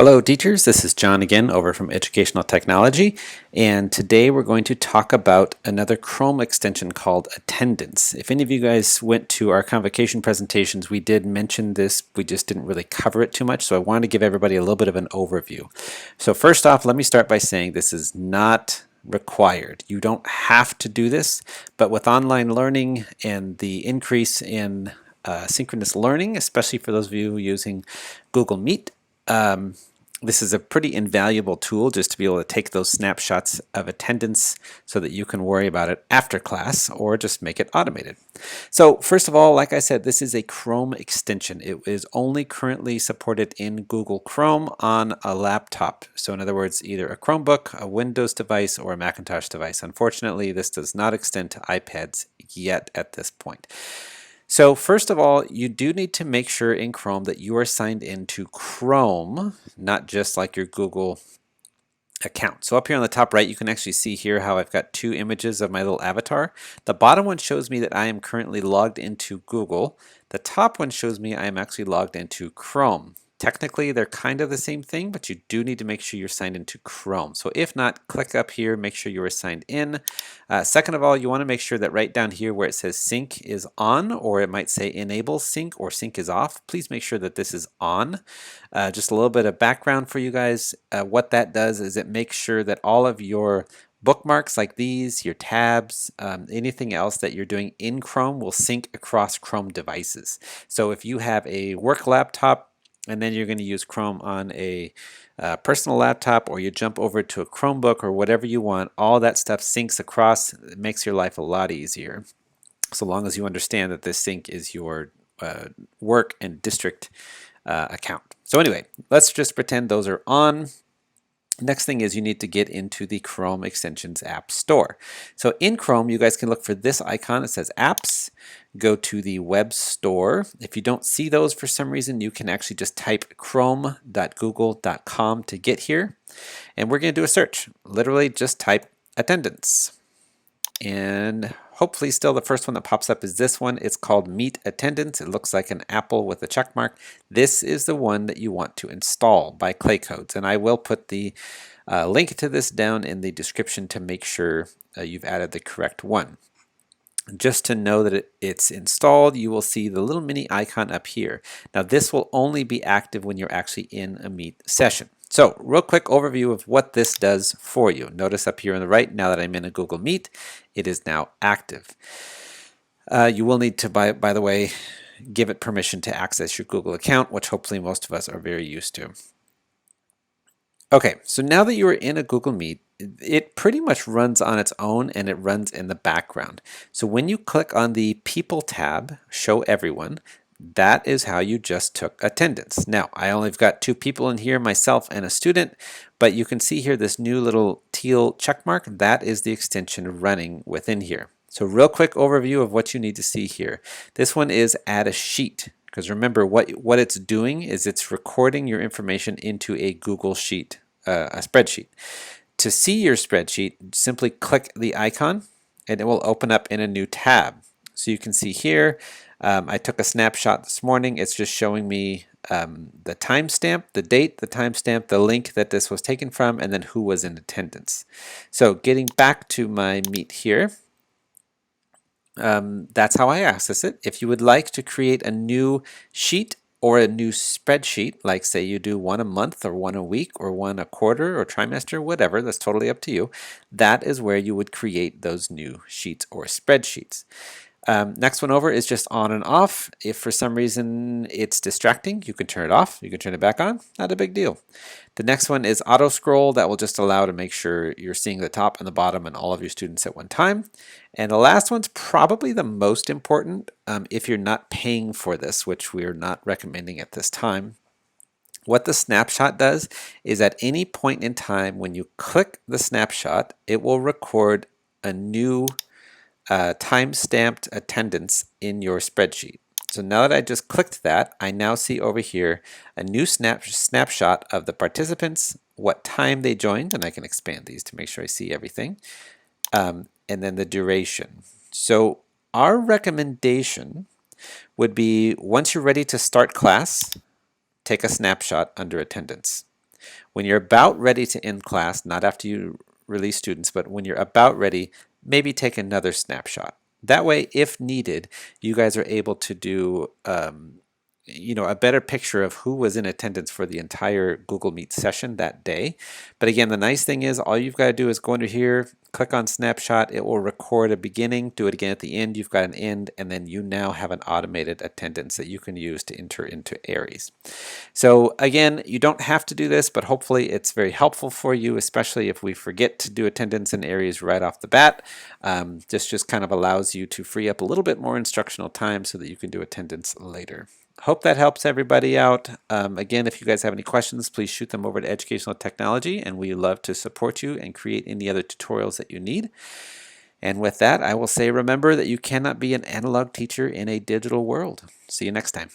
Hello teachers, this is John again over from Educational Technology, and today we're going to talk about another Chrome extension called Attendance. If any of you guys went to our convocation presentations, we did mention this, we just didn't really cover it too much, so I wanted to give everybody a little bit of an overview. So first off, let me start by saying this is not required. You don't have to do this, but with online learning and the increase in synchronous learning, especially for those of you using Google Meet, this is a pretty invaluable tool just to be able to take those snapshots of attendance so that you can worry about it after class or just make it automated. So first of all, like I said, this is a Chrome extension. It is only currently supported in Google Chrome on a laptop. So in other words, either a Chromebook, a Windows device, or a Macintosh device. Unfortunately, this does not extend to iPads yet at this point. So first of all, you do need to make sure in Chrome that you are signed into Chrome, not just like your Google account. So up here on the top right, you can actually see here how I've got two images of my little avatar. The bottom one shows me that I am currently logged into Google. The top one shows me I am actually logged into Chrome. Technically, they're kind of the same thing, but you do need to make sure you're signed into Chrome. So if not, click up here, make sure you are signed in. Second of all, you want to make sure that right down here where it says sync is on, or it might say enable sync or sync is off, please make sure that this is on. Just a little bit of background for you guys. What that does is it makes sure that all of your bookmarks like these, your tabs, anything else that you're doing in Chrome will sync across Chrome devices. So if you have a work laptop, and then you're going to use Chrome on a personal laptop, or you jump over to a Chromebook or whatever you want, all that stuff syncs across. It makes your life a lot easier, so long as you understand that this sync is your work and district account. So anyway, let's just pretend those are on. Next thing is you need to get into the Chrome Extensions App Store. So in Chrome, you guys can look for this icon. It says Apps. Go to the Web Store. If you don't see those for some reason, you can actually just type chrome.google.com to get here. And we're going to do a search. Literally just type attendance. And hopefully still the first one that pops up is this one. It's called Meet Attendance. It looks like an apple with a check mark. This is the one that you want to install by Claycodes, and I will put the link to this down in the description to make sure you've added the correct one. Just to know that it's installed, you will see the little mini icon up here. Now this will only be active when you're actually in a Meet session. So real quick overview of what this does for you. Notice up here on the right, now that I'm in a Google Meet, it is now active. You will need to, by the way, give it permission to access your Google account, which hopefully most of us are very used to. Okay, so now that you are in a Google Meet, it pretty much runs on its own and it runs in the background. So when you click on the People tab, Show Everyone, that is how you just took attendance. Now, I only have got two people in here, myself and a student, but you can see here this new little teal check mark. That is the extension running within here. So real quick overview of what you need to see here. This one is add a sheet, because remember what it's doing is it's recording your information into a Google Sheet, a spreadsheet. To see your spreadsheet, simply click the icon and it will open up in a new tab. So you can see here, I took a snapshot this morning. It's just showing me the timestamp, the date, the timestamp, the link that this was taken from, and then who was in attendance. So getting back to my Meet here, that's how I access it. If you would like to create a new sheet or a new spreadsheet, like say you do one a month or one a week or one a quarter or trimester, whatever, that's totally up to you. That is where you would create those new sheets or spreadsheets. Next one over is just on and off. If for some reason it's distracting, you can turn it off. You can turn it back on. Not a big deal. The next one is auto scroll. That will just allow to make sure you're seeing the top and the bottom and all of your students at one time. And the last one's probably the most important if you're not paying for this, which we're not recommending at this time. What the snapshot does is at any point in time when you click the snapshot, it will record a new time-stamped attendance in your spreadsheet. So now that I just clicked that, I now see over here a new snapshot of the participants, what time they joined, and I can expand these to make sure I see everything, and then the duration. So our recommendation would be once you're ready to start class, take a snapshot under attendance. When you're about ready to end class, not after you release students, but when you're about ready, maybe take another snapshot. That way, if needed, you guys are able to do a better picture of who was in attendance for the entire Google Meet session that day. But again, the nice thing is all you've got to do is go under here, click on snapshot, it will record a beginning, do it again at the end, you've got an end, and then you now have an automated attendance that you can use to enter into Aries. So again, you don't have to do this, but hopefully it's very helpful for you, especially if we forget to do attendance in Aries right off the bat. This just kind of allows you to free up a little bit more instructional time so that you can do attendance later. Hope that helps everybody out. Again, if you guys have any questions, please shoot them over to Educational Technology, and we love to support you and create any other tutorials that you need. And with that, I will say, remember that you cannot be an analog teacher in a digital world. See you next time.